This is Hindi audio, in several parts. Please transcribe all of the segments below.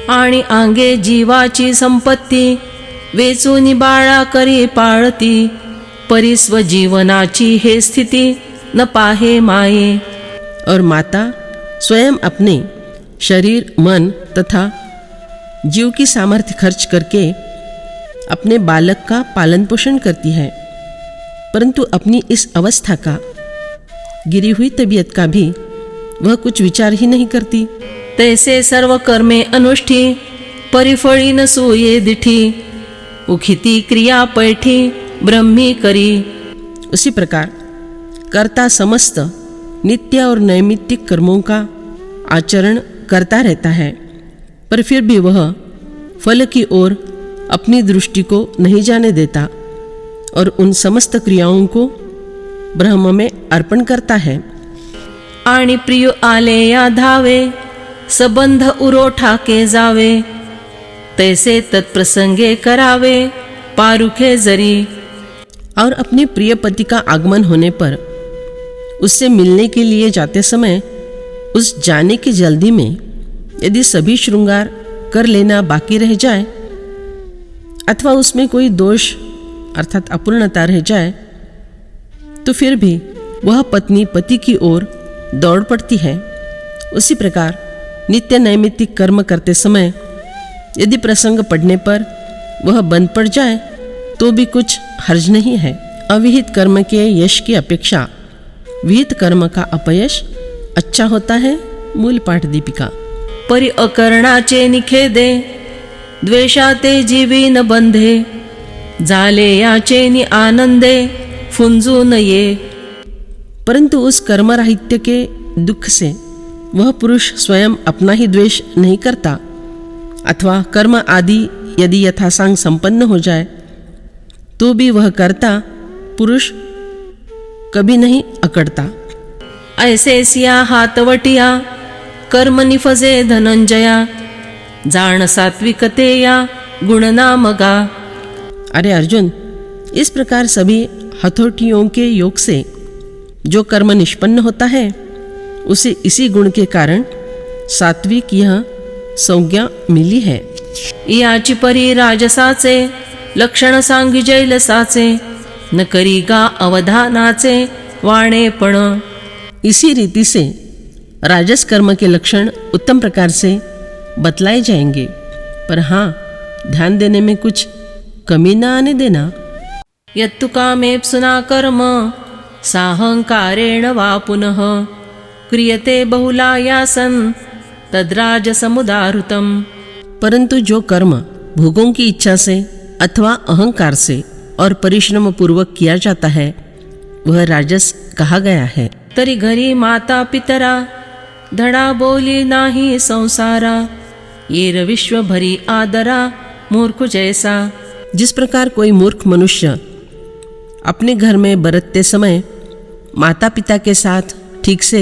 आणि आंगे जीवाची संपत्ती वेचून बाळा करी पाळती परिस्व जीवनाची हे स्थिति न पाहे माये। और माता स्वयं अपने शरीर, मन तथा जीव की सामर्थ्य खर्च करके अपने बालक का पालन पोषण करती है, परंतु अपनी इस अवस्था का, गिरी हुई तबीयत का भी वह कुछ विचार ही नहीं करती। तैसे सर्व कर्मे अनुष्ठी परिफळी न सूये दिठी उखिती क्रिया पैठी ब्रह्मी करी। उसी प्रकार कर्ता समस्त नित्य और नैमित्तिक कर्मों का आचरण करता रहता है, पर फिर भी वह फल की ओर अपनी दृष्टि को नहीं जाने देता और उन समस्त क्रियाओं को ब्रह्म में अर्पण करता है। आणि प्रिय आले या धावे संबंध उरोठा के जावे तैसे तत्प्रसंगे करावे पारुखे जरी। और अपने प्रिय पति का आगमन होने पर उससे मिलने के लिए जाते समय उस जाने की जल्दी में यदि सभी श्रृंगार कर लेना बाकी रह जाए अथवा उसमें कोई दोष अर्थात अपूर्णता रह जाए तो फिर भी वह पत्नी पति की ओर दौड़ पड़ती है। उसी प्रकार नित्य नैमित्तिक कर्म करते समय यदि प्रसंग पड़ने पर वह बंद पड़ जाए तो भी कुछ हर्ज नहीं है। अविहित कर्म के यश की अपेक्षा विहित कर्म का अपयश अच्छा होता है। मूल पाठ दीपिका। परि अकरणाचे निखेदे द्वेषाते जीवी न बंधे झाले याचे नि आनंदे फुंजू नये। परंतु उस कर्मराहित्य के दुख से वह पुरुष स्वयं अपना ही द्वेष नहीं करता अथवा कर्म आदि यदि यथासांग संपन्न हो जाए तो भी वह कर्ता पुरुष कभी नहीं अकड़ता। ऐसे सिया हातवटिया कर्म निफजे धनंजया जान सात्विकते या गुण नामगा। अरे अर्जुन, इस प्रकार सभी हथौटियों के योग से जो कर्म निष्पन्न होता है उसे इसी गुण के कारण सात्विक यह संज्ञा मिली है। याची परी राजसाचे लक्षण सांगी जैलसाचे न करी गा अवधानाचे वाणेपण। इसी रीति से राजस कर्म के लक्षण उत्तम प्रकार से बतलाए जाएंगे, पर हाँ ध्यान देने में कुछ कमी न आने देना। यत्तु कामेप्सुना कर्म साहंकारेण वा पुनः क्रियते बहुलायासन तद्राजसमुदाहृतम्। परंतु जो कर्म भोगों की इच्छा से अथवा अहंकार से और परिश्रम पूर्वक किया जाता है वह राजस कहा गया है। तरी घरी माता पितरा धडा बोली नाही संसारा येर विश्व भरी आदरा मूर्ख जैसा। जिस प्रकार कोई मूर्ख मनुष्य अपने घर में बरतते समय माता पिता के साथ ठीक से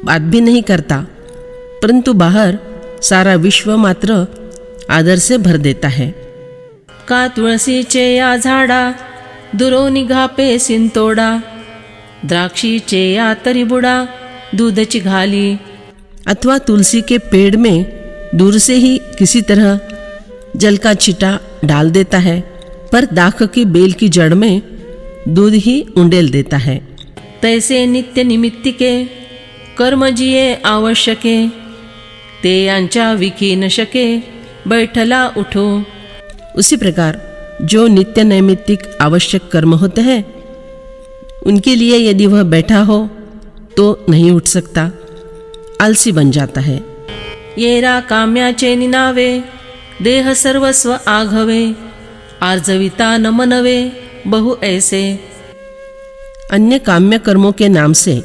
बात भी नहीं करता, परंतु बाहर सारा विश्व मात्र आदर से भर देता है। का तुळसीचे या झाडा दुरो निघापे सिंतोडा द्राक्षीचे या तरी बुडा दूधची घाली। अथवा तुलसी के पेड़ में दूर से ही किसी तरह जल का छिटा डाल देता है, पर दाख की बेल की जड़ में दूध ही उंडेल देता है। तैसे नित्य निमित्तिके कर्म जिये आवश्यके ते यांच्या विकी न शके बैठला उठो। उसी प्रकार जो नित्य नैमित्तिक आवश्यक कर्म होते हैं उनके लिए यदि वह बैठा हो तो नहीं उठ सकता, आलसी बन जाता है। येरा काम्याचे निनावे देह सर्वस्व आघवे आर्जविता न मनवे बहु ऐसे। अन्य काम्य कर्मों के नाम से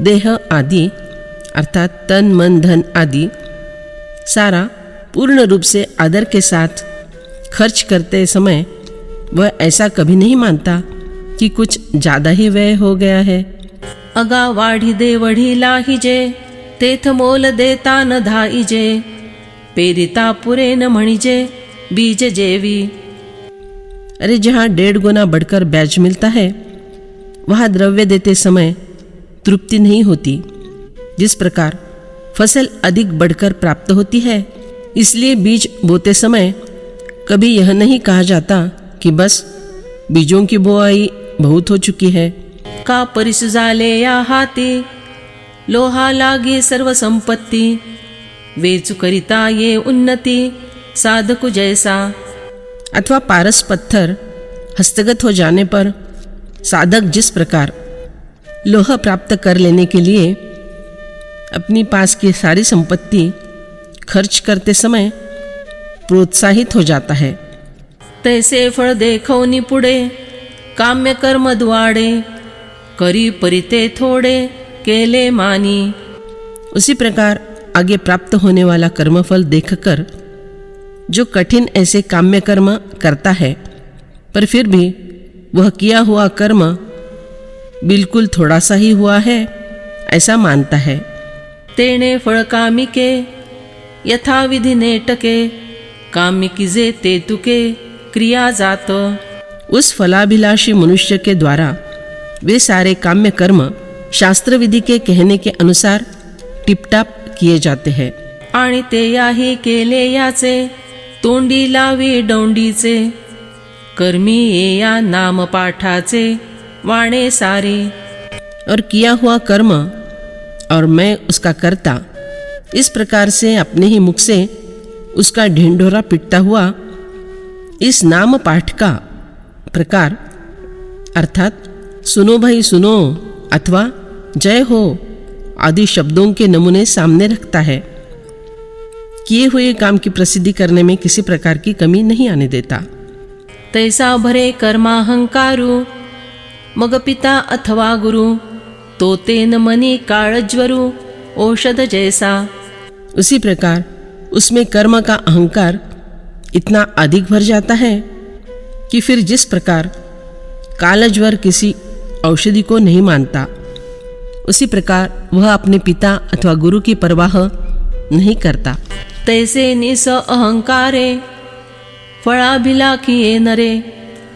देह आदि अर्थात तन मन धन आदि सारा पूर्ण रूप से आदर के साथ खर्च करते समय वह ऐसा कभी नहीं मानता कि कुछ ज़्यादा ही व्यय हो गया है। अगा वाढी दे वढी लाहिजे तेथ मोल देता न धाईजे पेरिता पुरे न म्हणिजे बीज जेवी। अरे जहाँ 1.5 गुना बढ़कर ब्याज मिलता है वहाँ द्रव्य देते समय तृप्ति नहीं होती। जिस प्रकार फसल अधिक बढ़कर प्राप्त होती है इसलिए बीज बोते समय कभी यह नहीं कहा जाता कि बस बीजों की बुआई बहुत हो चुकी है। का परिस झाले या हाती, लोहा लागे सर्व संपत्ती, वेचू करिता ये उन्नति, साधकु जैसा। अथवा पारस पत्थर हस्तगत हो जाने पर साधक जिस प्रकार लोहा प्राप्त कर लेने के लिए अपनी पास की सारी संपत्ति खर्च करते समय प्रोत्साहित हो जाता है, तैसे फळ देखवनी पुढे, काम्य कर्म द्वाडे, करी परिते थोडे, केले मानी। उसी प्रकार आगे प्राप्त होने वाला कर्मफल देखकर जो कठिन ऐसे काम्य कर्म करता है, पर फिर भी वह किया हुआ कर्म बिल्कुल थोड़ा सा ही हुआ है ऐसा मानता है। तेणे फळ कामिके, यथाविधि नेटके, कामिकी जे ते तुके, क्रिया जात। उस फलाभिलाषी मनुष्य के द्वारा वे सारे काम्य कर्म शास्त्र विधि के कहने के अनुसार टिपटाप किए जाते हैं। आणि ते याही केले याचे, तोंडी लावी डोंडीचे, कर्मी ये या नाम पाठाचे, वाणे सारे। और किया हुआ कर्म और मैं उसका कर्ता, इस प्रकार से अपने ही मुख से उसका ढिंढोरा पिटता हुआ इस नाम पाठ का प्रकार अर्थात सुनो भाई सुनो अथवा जय हो आदि शब्दों के नमूने सामने रखता है। किए हुए काम की प्रसिद्धि करने में किसी प्रकार की कमी नहीं आने देता। तैसा भरे कर्माहंकारू, मग पिता अथवा गुरु, तो तेन मनी काळज्वरू, औषध जैसा। उसी प्रकार उसमें कर्म का अहंकार इतना अधिक भर जाता है कि फिर जिस प्रकार कालज्वर किसी औषधि को नहीं मानता, उसी प्रकार वह अपने पिता अथवा गुरु की परवाह नहीं करता। तैसे निस अहंकारे, फळाभिलाखिये नरे,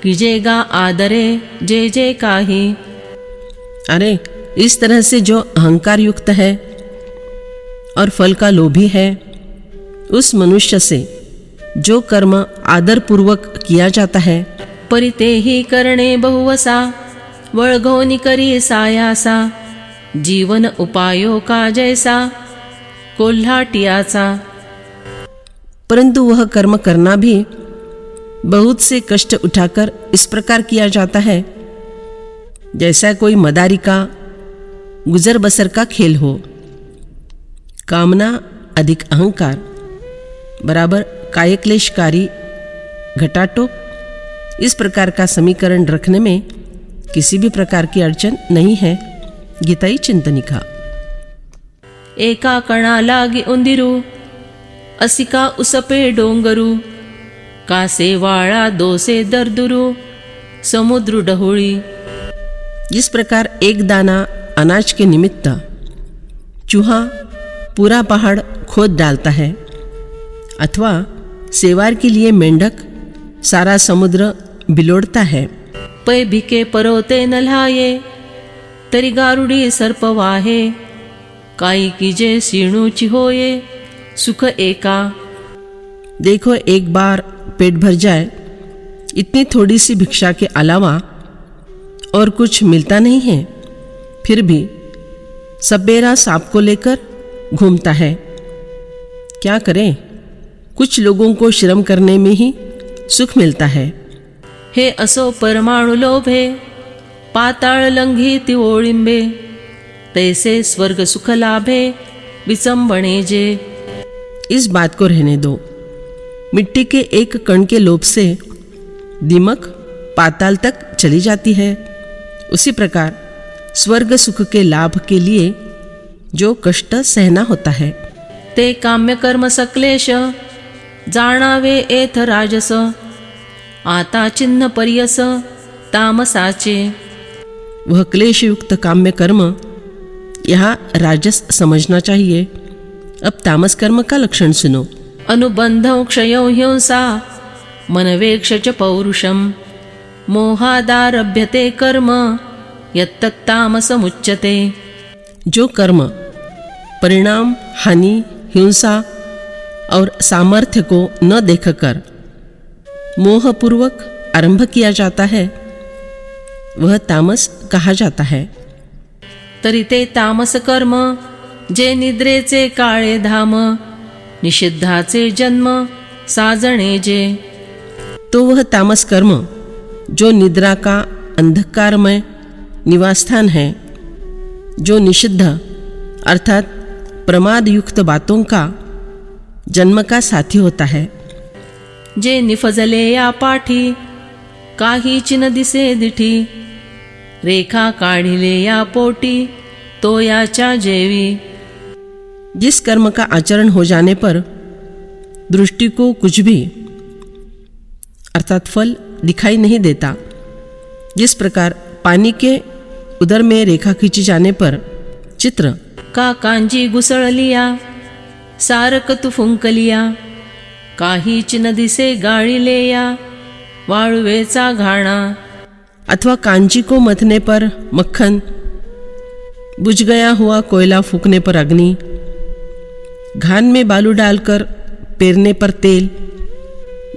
कीजेगा आदरे जे जे काही। अरे इस तरह से जो अहंकार युक्त है और फल का लोभी है, उस मनुष्य से जो कर्म आदर पूर्वक किया जाता है, परितेही करणे बहुवसा, वळघोनी करी सायासा, जीवन उपायो का जैसा, कोल्हाटियाचा। परंतु वह कर्म करना भी बहुत से कष्ट उठाकर इस प्रकार किया जाता है जैसा कोई मदारी का गुजर बसर का खेल हो। कामना अधिक अहंकार बराबर कायक्लेशकारी घटाटोप, इस प्रकार का समीकरण रखने में किसी भी प्रकार की अड़चन नहीं है। गीताई चिंतनिका। एका कणा लागी उंदिरू, असिका उसपे डोंगरू, कासे वाळा दोसे दरदुरू, समुद्र डहुळी। जिस प्रकार एक दाना अनाज के निमित्त चूहा पूरा पहाड़ खोद डालता है, अथवा सेवार के लिए मेंढक सारा समुद्र बिलोड़ता है। पै भिके परवते नल्हाये, तरी गारुडी सर्प वाहे, काई कीजे सीणूची होये, सुख एका। देखो एक बार पेट भर जाए, इतनी थोड़ी सी भिक्षा के अलावा और कुछ मिलता नहीं है, फिर भी सबेरा सांप को लेकर घूमता है। क्या करें, कुछ लोगों को श्रम करने में ही सुख मिलता है। हे असो परमाणु लोभे, पाताळ लंघिती ओळिंबे, तैसे स्वर्ग सुख लाभे, विचंबणे जे। इस बात को रहने दो। मिट्टी के एक कण के लोभ से दीमक पाताल तक चली जाती है, उसी प्रकार स्वर्ग सुख के लाभ के लिए जो कष्ट सहना होता है। ते काम्य कर्म सकलेश, जाणावे एथ राजस, आता चिन्ह पर्यस तामसाचे। वह क्लेश युक्त काम्य कर्म यहाँ राजस समझना चाहिए। अब तामस कर्म का लक्षण सुनो। अनुबंधं क्षयो हिंसा, मनवेक्ष च पौरुषम, मोहादारभ्यते कर्म, और सामर्थ्य को न देखकर मोहपूर्वक आरंभ किया जाता है, वह तामस कहा जाता है। तरी ते तामस कर्म जे निद्रेचे काळे धाम, निषिद्धाचे जन्म साजणे जे। तो वह तामस कर्म जो निद्रा का अंधकारमय निवासस्थान है, जो निषिद्ध अर्थात प्रमाद युक्त बातों का जन्म का साथी होता है। जे निफजले या पाठी काहीच न दिसे दिठी, रेखा काढिले या पोटी तो याच्या जेवी। जिस कर्म का आचरण हो जाने पर दृष्टि को कुछ भी अर्थात फल दिखाई नहीं देता, जिस प्रकार पानी के उदर में रेखा खींची जाने पर चित्र का कांजी घुसळलिया सारक तू फुंकलिया, काहीच न दिसे गाळिले या वाळवेचा घाणा। अथवा कांची को मथने पर मक्खन, बुझ गया हुआ कोयला फूकने पर अग्नि, घान में बालू डालकर पेरने पर तेल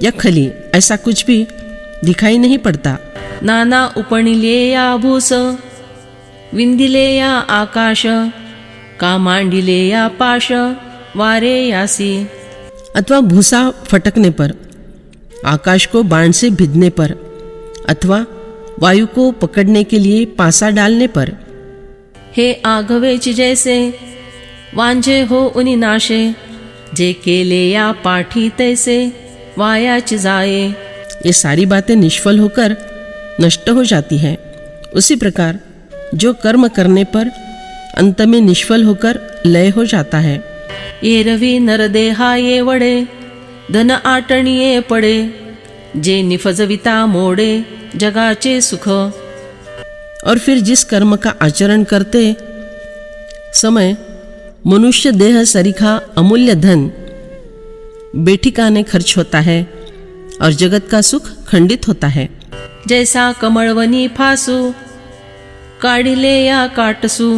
या खली, ऐसा कुछ भी दिखाई नहीं पड़ता। नाना उपणिले या भूस, विंदिले या आकाश, का मांडिले या पाश वारे यासी। अथवा भूसा फटकने पर, आकाश को बाण से भिदने पर, अथवा वायु को पकड़ने के लिए पासा डालने पर। हे आघवेची जैसे वांझे हो उनी नाशे, जे केले या पाठी तैसे वायाच जाए। ये सारी बातें निष्फल होकर नष्ट हो जाती है। उसी प्रकार जो कर्म करने पर अंत में निष्फल होकर लय हो जाता है। एरवी नरदेहा ये वडे, धन आटणिये पडे, जे निफजविता मोडे जगाचे सुख। और फिर जिस कर्म का आचरण करते समय मनुष्य देह सरीखा अमूल्य धन बेठिकाने खर्च होता है और जगत का सुख खंडित होता है। जैसा कमळवनी फासू, काढिले या काटसू,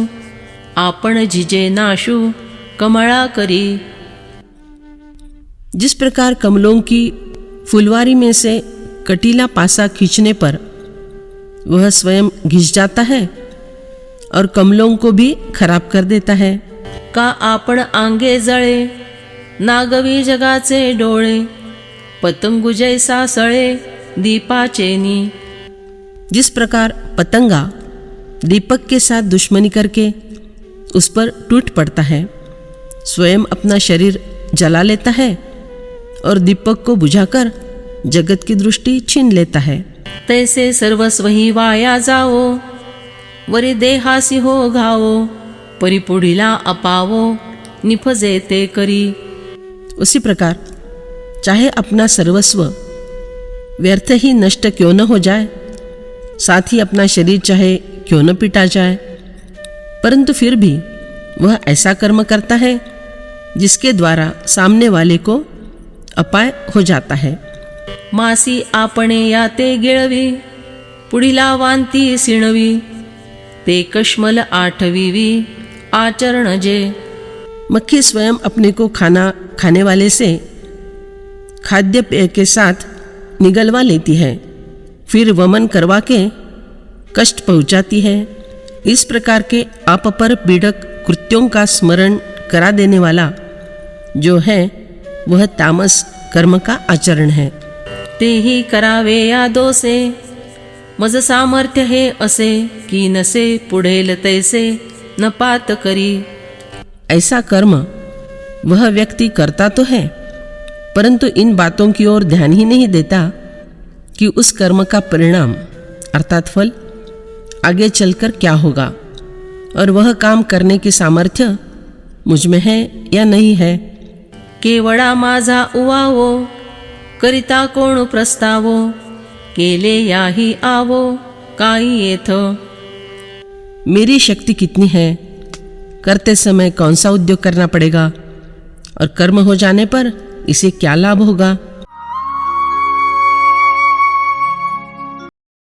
आपण झिजे नाशू कमळा करी। जिस प्रकार कमलों की फुलवारी में से कटीला पासा खींचने पर वह स्वयं घिस जाता है और कमलों को भी खराब कर देता है। का आपण आंगे जळे, नागवी जगाचे डोळे, पतंगु जैसा सळे दीपाचेनी। जिस प्रकार पतंगा दीपक के साथ दुश्मनी करके उस पर टूट पड़ता है, स्वयं अपना शरीर जला लेता है और दीपक को बुझाकर जगत की दृष्टि छीन लेता है। तैसे सर्वस्व ही वाया जावो, वरी देहासी हो घावो, परिपुढीला अपावो निफजे ते करी। उसी प्रकार चाहे अपना सर्वस्व व्यर्थ ही नष्ट क्यों न हो जाए, साथ ही अपना शरीर चाहे क्यों न पिटा जाए, परंतु फिर भी वह ऐसा कर्म करता है जिसके द्वारा सामने वाले को अपाय हो जाता है। मासी आपणे याते गिळवी, पुढीला वांती सिणवी, ते कश्मल आठवीवी आचरण जे। मक्खी स्वयं अपने को खाना खाने वाले से खाद्य पेय के साथ निगलवा लेती है, फिर वमन करवा के कष्ट पहुंचाती है। इस प्रकार के आप पर पीड़क कृत्यों का स्मरण करा देने वाला जो है वह तामस कर्म का आचरण है। तेही करावे या दोसे, मज सामर्थ्य हे असे, की नसे पुढेल तैसे न पात करी। ऐसा कर्म वह व्यक्ति करता तो है, परंतु इन बातों की ओर ध्यान ही नहीं देता कि उस कर्म का परिणाम अर्थात फल आगे चलकर क्या होगा और वह काम करने की सामर्थ्य मुझ में है या नहीं है। केवळा माझा उवावो, करिता कोण प्रस्तावो, केले याही आवो काही येथ। मेरी शक्ति कितनी है, करते समय कौन सा उद्योग करना पड़ेगा और कर्म हो जाने पर इसे क्या लाभ होगा।